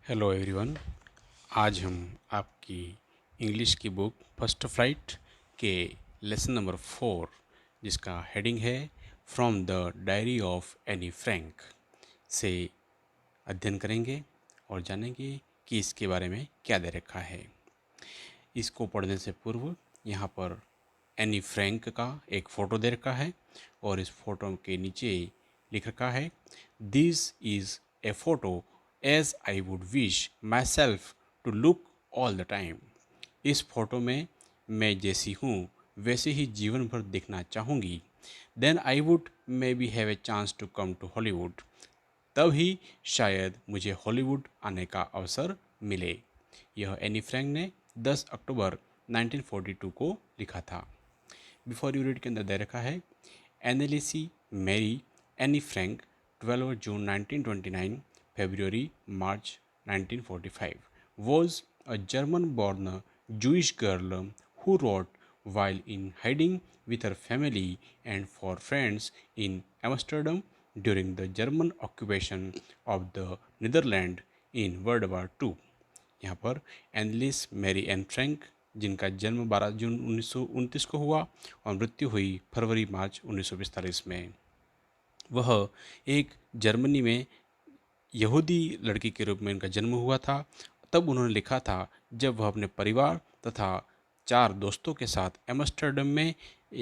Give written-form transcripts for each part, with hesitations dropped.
Hello everyone. आज हम आपकी इंग्लिश की बुक फर्स्ट फ्लाइट के लेसन नंबर 4 जिसका हेडिंग है from the diary of Anne Frank से अध्ययन करेंगे और जानेंगे कि इसके बारे में क्या दे रखा है। इसको पढ़ने से पूर्व यहाँ पर एनी फ्रैंक का एक फ़ोटो दे रखा है और इस फोटो के नीचे लिख रखा है, this is a photo as I would wish my self to look all the time. इस फोटो में मैं जैसी हूँ वैसे ही जीवन भर दिखना चाहूँगी। Then I would maybe have a chance to come to Hollywood. तब ही शायद मुझे हॉलीवुड आने का अवसर मिले। यह एनी फ्रैंक ने 10 अक्टूबर 1942 को लिखा था। बिफोर यू रीड के अंदर दे रखा है, एनेलिसी Mary Anne Frank 12 June 1929 February March 1945 was a German born Jewish girl who wrote while in hiding with her family and for friends in Amsterdam during the German occupation of the Netherlands in World War II। यहाँ पर एनलिस Mary Anne Frank, जिनका जन्म 12 जून 1929 को हुआ और मृत्यु हुई फरवरी मार्च 1945 में, वह एक जर्मनी में यहूदी लड़की के रूप में उनका जन्म हुआ था। तब उन्होंने लिखा था जब वह अपने परिवार तथा 4 दोस्तों के साथ एम्स्टर्डम में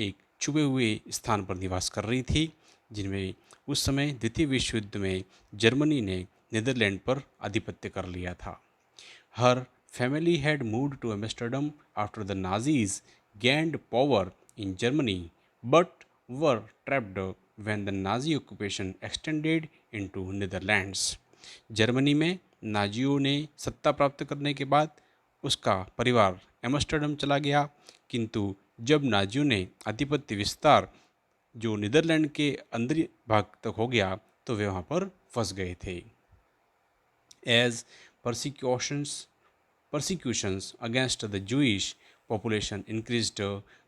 एक छुपे हुए स्थान पर निवास कर रही थी, जिनमें उस समय द्वितीय विश्व युद्ध में जर्मनी ने नीदरलैंड पर आधिपत्य कर लिया था। हर family had moved to Amsterdam after the Nazis gained power in Germany, but were trapped when the Nazi occupation extended into Netherlands। Germany में नाजियों ने सत्ता प्राप्त करने के बाद उसका परिवार एम्स्टर्डम चला गया, किंतु जब नाजियों ने आधिपत्य विस्तार जो नीदरलैंड के अंदरी भाग तक हो गया तो वे वहाँ पर फंस गए थे। As persecutions against the Jewish population increased,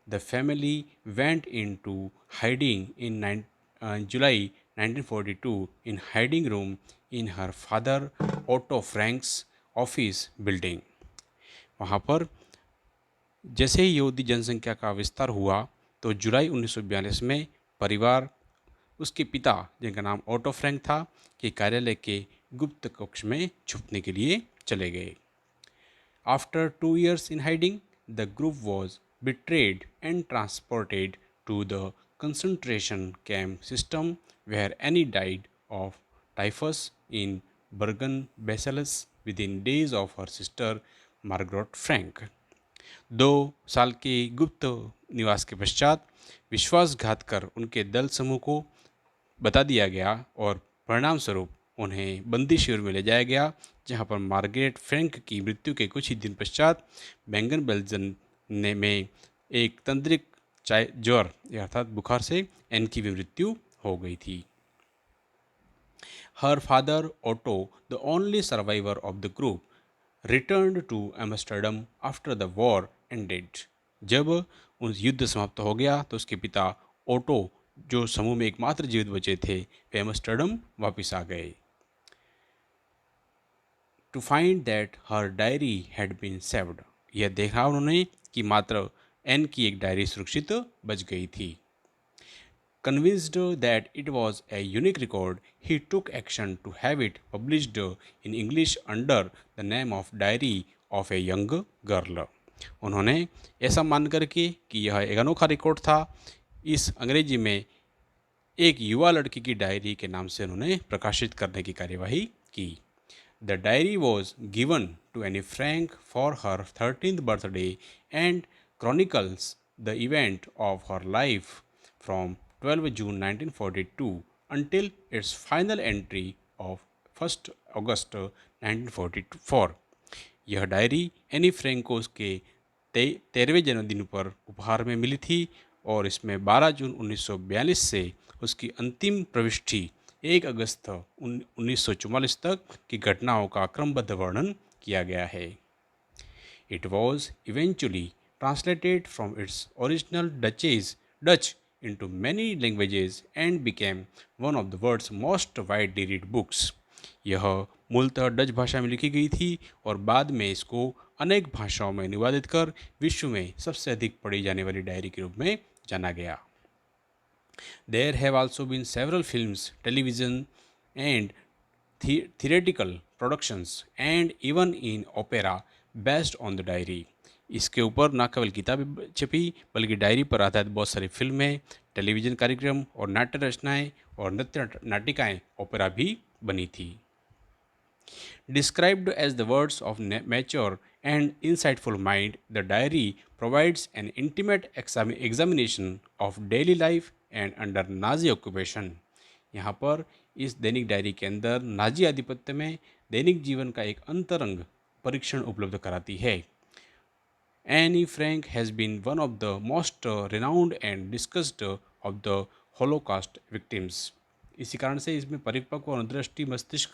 the family went into hiding in July 1942 in hiding room in her father Otto Frank's office building। वहाँ पर जैसे ही यहूदी जनसंख्या का विस्तार हुआ तो जुलाई 1942 में परिवार उसके पिता, जिनका नाम ऑटो फ्रैंक था, के कार्यालय के गुप्त कक्ष में छुपने के लिए चले गए। After 2 years in hiding, the group was betrayed and transported to the concentration camp system where Annie died of typhus in Bergen-Belsen within days of her sister Margaret Frank। 2 साल के गुप्त निवास के पश्चात विश्वासघात कर उनके दल समूह को बता दिया गया और परिणाम स्वरूप उन्हें बंदी शिविर में ले जाया गया, जहां पर मार्गरेट फ्रैंक की मृत्यु के कुछ ही दिन पश्चात बेंगन बेल्जन ने में एक तंत्रिक ज्वर अर्थात बुखार से एन की भी मृत्यु हो गई थी। Her father Otto, the only survivor of the group, returned to Amsterdam after the war ended. जब उस युद्ध समाप्त हो गया तो उसके पिता ओटो, जो समूह में एकमात्र जीवित बचे थे, वे एम्स्टर्डम वापिस आ गए। To find that her diary had been saved. यह देखा उन्होंने कि मात्र एन की एक डायरी सुरक्षित बच गई थी। Convinced that it was a unique record, he took action to have it published in English under the name of Diary of a Young Girl। उन्होंने ऐसा मान करके कि यह एक अनोखा रिकॉर्ड था, इस अंग्रेजी में एक युवा लड़की की डायरी के नाम से उन्होंने प्रकाशित करने की कार्यवाही की। The diary was given to Annie Frank for her 13th birthday and chronicles the event of her life from 12 June 1942 until its final entry of 1 August 1944। यह डायरी एनी फ्रैंक को उसके 13वें जन्मदिन पर उपहार में मिली थी और इसमें 12 जून 1942 से उसकी अंतिम प्रविष्टि 1 अगस्त 1944 तक की घटनाओं का क्रमबद्ध वर्णन किया गया है। It was eventually translated from its original Dutch into many languages and became one of the world's most widely read books। यह मूलतः डच भाषा में लिखी गई थी और बाद में इसको अनेक भाषाओं में अनुवादित कर विश्व में सबसे अधिक पढ़ी जाने वाली डायरी के रूप में जाना गया। There have also been several films, television, and theatrical productions, and even in opera based on the diary. इसके ऊपर न केवल किताबें छपी बल्कि डायरी पर आधारित बहुत सारी फिल्में, टेलीविज़न कार्यक्रम और नाट्य रचनाएं और नृत्य नाटिकाएं ओपेरा भी बनी थी। Described as the words of mature and insightful mind, the diary provides an intimate examination of daily life and under Nazi occupation. यहाँ पर इस दैनिक डायरी के अंदर नाजी आधिपत्य में दैनिक जीवन का एक अंतरंग परीक्षण उपलब्ध कराती है। Anne Frank has been one of the most renowned and discussed of the Holocaust victims. इसी कारण से इसमें परिपक्व और अंतर्दृष्टि मस्तिष्क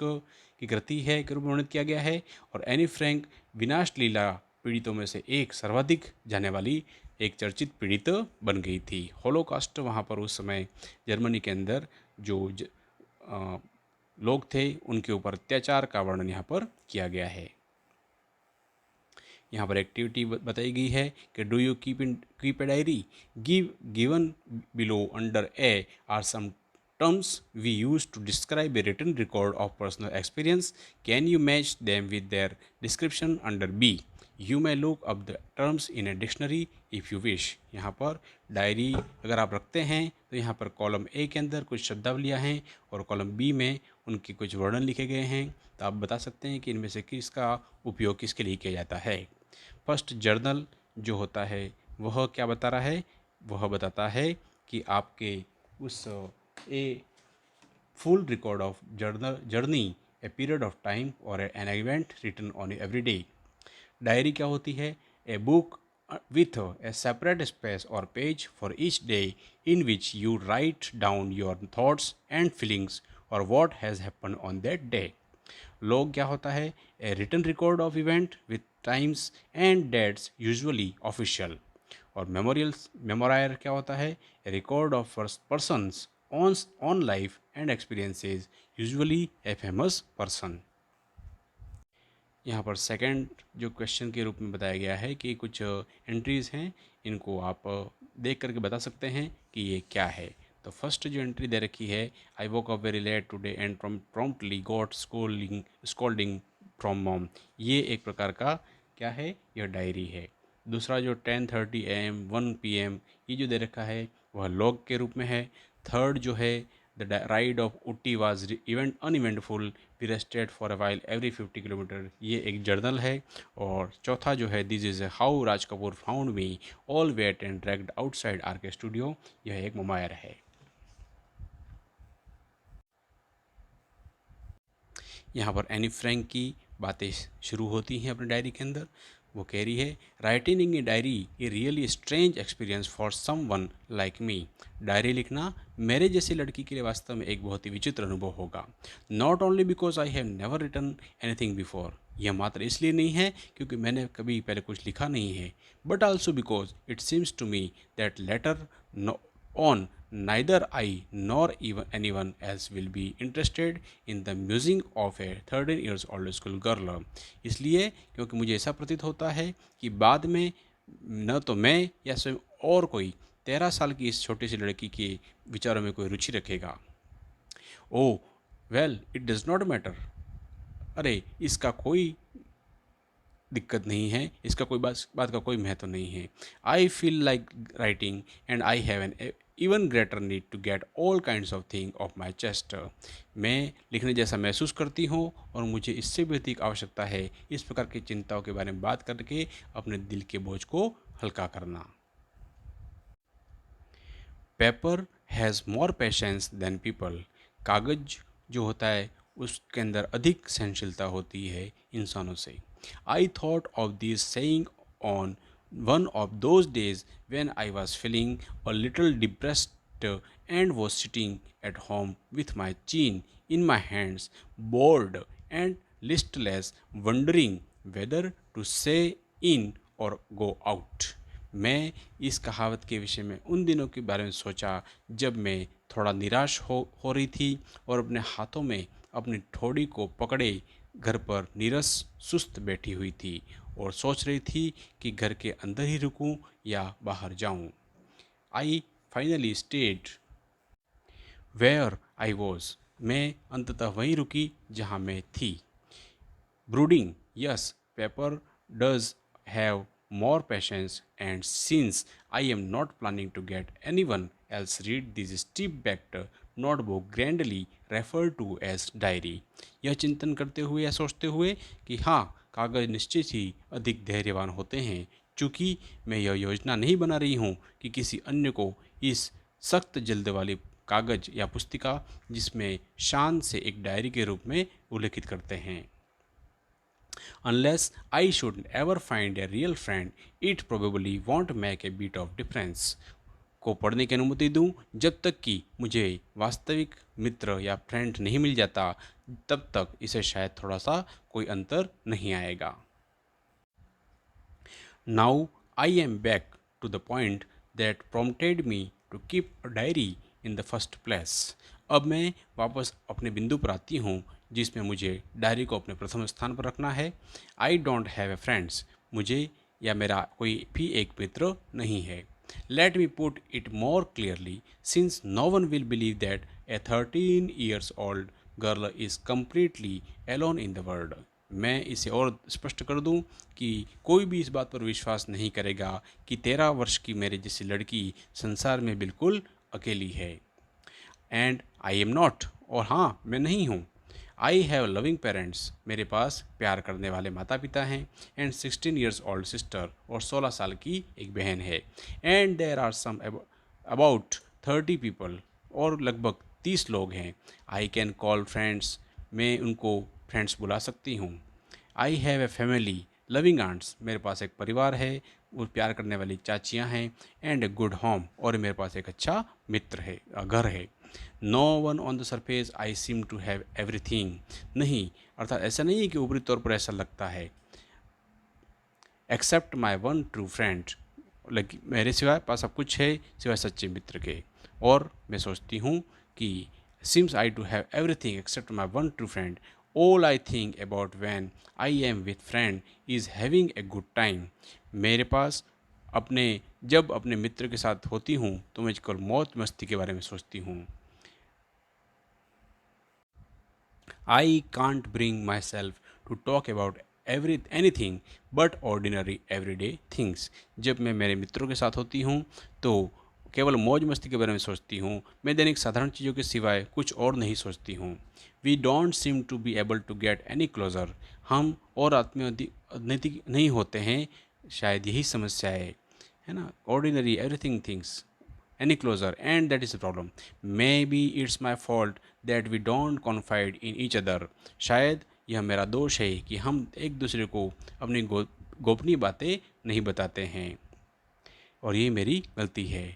की गति है के रूप में वर्णित किया गया है और एनी फ्रैंक विनाश लीला पीड़ितों में से एक सर्वाधिक जाने वाली एक चर्चित पीड़ित बन गई थी। होलोकास्ट वहाँ पर उस समय जर्मनी के अंदर जो लोग थे उनके ऊपर अत्याचार का वर्णन यहाँ पर किया गया है। यहाँ पर एक्टिविटी बताई गई है कि do you keep a diary given below under a are some terms we use to describe a written record of personal experience. Can you match them with their description under B? You may look up the terms in a dictionary if you wish. यहाँ पर diary अगर आप रखते हैं तो यहाँ पर column A के अंदर कुछ शब्दावलियाँ हैं और कॉलम बी में उनके कुछ वर्णन लिखे गए हैं, तो आप बता सकते हैं कि इनमें से किसका उपयोग किसके लिए किया जाता है। फर्स्ट जर्नल जो होता है वह क्या बता रहा है, वह बताता है कि आपके उस a full record of journey, a period of time or an event written on every day. Diary क्या होती है? A book with a separate space or page for each day in which you write down your thoughts and feelings or what has happened on that day. log क्या होता है? A written record of event with times and dates usually official. और मेमोरायर क्या होता है? A record of persons on life and experiences, usually a famous person. यहाँ पर second जो क्वेश्चन के रूप में बताया गया है कि कुछ एंट्रीज़ हैं, इनको आप देख करके बता सकते हैं कि ये क्या है। तो फर्स्ट जो एंट्री दे रखी है, I woke up very late today and promptly got scolding from mom, ये एक प्रकार का क्या है? यह डायरी है। दूसरा जो 10:30 AM 1 PM ये जो दे रखा है वह लॉग के रूप में है। थर्ड जो है the ride of Ooty was uneventful, we rested for a while every 50 kilometre, ये एक जर्नल है। और चौथा जो है this is how Raj Kapoor found me all wet and dragged outside R K studio, यह एक मुमायर है। यहाँ पर एनी फ्रैंक की बातें शुरू होती हैं अपनी डायरी के अंदर। वो कह रही है, writing in a diary a really strange experience for someone like me. Diary लिखना मेरे जैसी लड़की के लिए वास्तव में एक बहुत ही विचित्र अनुभव होगा। Not only because I have never written anything before, यह मात्र इसलिए नहीं है क्योंकि मैंने कभी पहले कुछ लिखा नहीं है, but also because it seems to me that later on neither I nor even anyone else will be interested in the musing of a 13 years old school girl. इसलिए क्योंकि मुझे ऐसा प्रतीत होता है कि बाद में न तो मैं या स्वयं और कोई 13 साल की इस छोटी सी लड़की के विचारों में कोई रुचि रखेगा। ओह well it does not matter, अरे इसका कोई दिक्कत नहीं है, इसका कोई बात का कोई महत्व नहीं है। I feel like writing and I have an even greater need to get all kinds of thing off my chest. मैं लिखने जैसा महसूस करती हूँ और मुझे इससे भी अधिक आवश्यकता है इस प्रकार की चिंताओं के बारे में बात करके अपने दिल के बोझ को हल्का करना। Paper has more patience than people, कागज जो होता है उसके अंदर अधिक सहनशीलता होती है इंसानों से। I thought of this saying on one of those days when I was feeling a little depressed and was sitting at home with my chin in my hands, bored and listless, wondering whether to say in or go out. मैं इस कहावत के विषय में उन दिनों के बारे में सोचा जब मैं थोड़ा निराश हो रही थी और अपने हाथों में अपनी ठोड़ी को पकड़े घर पर नीरस सुस्त बैठी हुई थी और सोच रही थी कि घर के अंदर ही रुकूं या बाहर जाऊं। I finally stayed where I was. मैं अंततः वहीं रुकी जहां मैं थी। Brooding, yes, paper does have more patience, and since I am not planning to get anyone else read this steep-backed notebook grandly referred to as diary, यह चिंतन करते हुए या सोचते हुए कि हाँ, कागज निश्चित ही अधिक धैर्यवान होते हैं, चूँकि मैं यह योजना नहीं बना रही हूँ कि किसी अन्य को इस सख्त जल्द वाली कागज या पुस्तिका जिसमें शान से एक डायरी के रूप में उल्लेखित करते हैं। Unless I should ever find a real friend, it probably won't make a bit of difference. को पढ़ने की अनुमति दूं जब तक कि मुझे वास्तविक मित्र या फ्रेंड नहीं मिल जाता, तब तक इसे शायद थोड़ा सा कोई अंतर नहीं आएगा। Now I am back to the point that prompted me to keep a diary in the first place. अब मैं वापस अपने बिंदु पर आती हूँ जिसमें मुझे डायरी को अपने प्रथम स्थान पर रखना है। I don't have a friends, मुझे या मेरा कोई भी एक मित्र नहीं है। Let me put it more clearly, since no one will believe that a 13 years old girl is completely alone in the world. मैं इसे और स्पष्ट कर दूं कि कोई भी इस बात पर विश्वास नहीं करेगा कि 13 वर्ष की मेरे जैसी लड़की संसार में बिल्कुल अकेली है। एंड आई एम नॉट, और हाँ, मैं नहीं हूँ। आई हैव लविंग पेरेंट्स, मेरे पास प्यार करने वाले माता पिता हैं। एंड 16 years old सिस्टर, और 16 साल की एक बहन है। And there are some about 30 people, और लगभग 30 लोग हैं। आई कैन कॉल फ्रेंड्स, मैं उनको फ्रेंड्स बुला सकती हूँ। I have a family loving aunts, मेरे पास एक परिवार है, वो प्यार करने वाली चाचियाँ हैं। एंड ए गुड होम, और मेरे पास एक अच्छा मित्र है, घर है। No one on the surface I seem to have everything, नहीं, अर्थात ऐसा नहीं है कि ऊपरी तौर पर ऐसा लगता है। Except my one true friend, लेकिन मेरे सिवाय पास सब कुछ है सिवाय सच्चे मित्र के। और मैं सोचती हूँ कि seems I to have everything except my one true friend, all I think about when I am with friend is having a good time. मेरे पास जब अपने मित्र के साथ होती हूँ तो मैं केवल मौज मस्ती के बारे में सोचती हूँ। I can't bring myself to talk about anything but ordinary everyday things। जब मैं मेरे मित्रों के साथ होती हूँ तो केवल मौज मस्ती के बारे में सोचती हूँ, मैं दैनिक साधारण चीज़ों के सिवाय कुछ और नहीं सोचती हूँ। We don't seem to be able to get any closer, हम और आत्मीय नहीं होते हैं, शायद यही समस्या है ना। Ordinary everything things any closer, and that is the problem. Maybe it's my fault that we don't confide in each other। शायद यह मेरा दोष है कि हम एक दूसरे को अपनी गोपनीय बातें नहीं बताते हैं, और ये मेरी गलती है।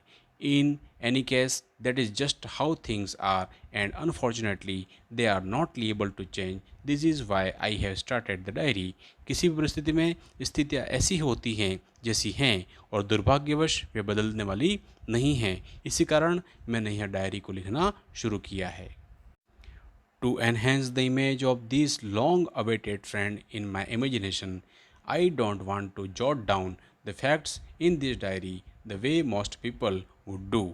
In any case that is just how things are, and unfortunately they are not liable to change. This is why I have started the diary. किसी भी परिस्थिति में स्थितियाँ ऐसी होती हैं जैसी हैं, और दुर्भाग्यवश वे बदलने वाली नहीं हैं। इसी कारण मैंने यह डायरी को लिखना शुरू किया है। To enhance the image of this long awaited friend in my imagination, I don't want to jot down the facts in this diary the way most people would do।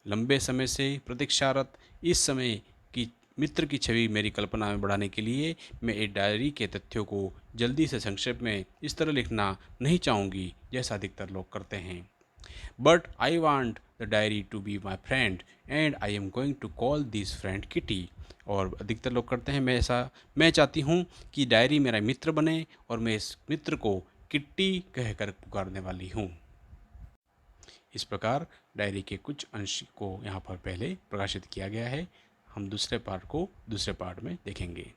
लंबे समय से प्रतीक्षारत इस समय की मित्र की छवि मेरी कल्पना में बढ़ाने के लिए मैं एक डायरी के तथ्यों को जल्दी से संक्षेप में इस तरह लिखना नहीं चाहूँगी जैसा अधिकतर लोग करते हैं। But I want the diary to be my friend and I am going to call this friend Kitty। और अधिकतर लोग करते हैं, मैं चाहती हूँ कि डायरी मेरा मित्र बने और मैं इस मित्र को किट्टी कहकर पुकारने वाली हूँ। इस प्रकार डायरी के कुछ अंश को यहाँ पर पहले प्रकाशित किया गया है। हम दूसरे पार्ट को दूसरे पार्ट में देखेंगे।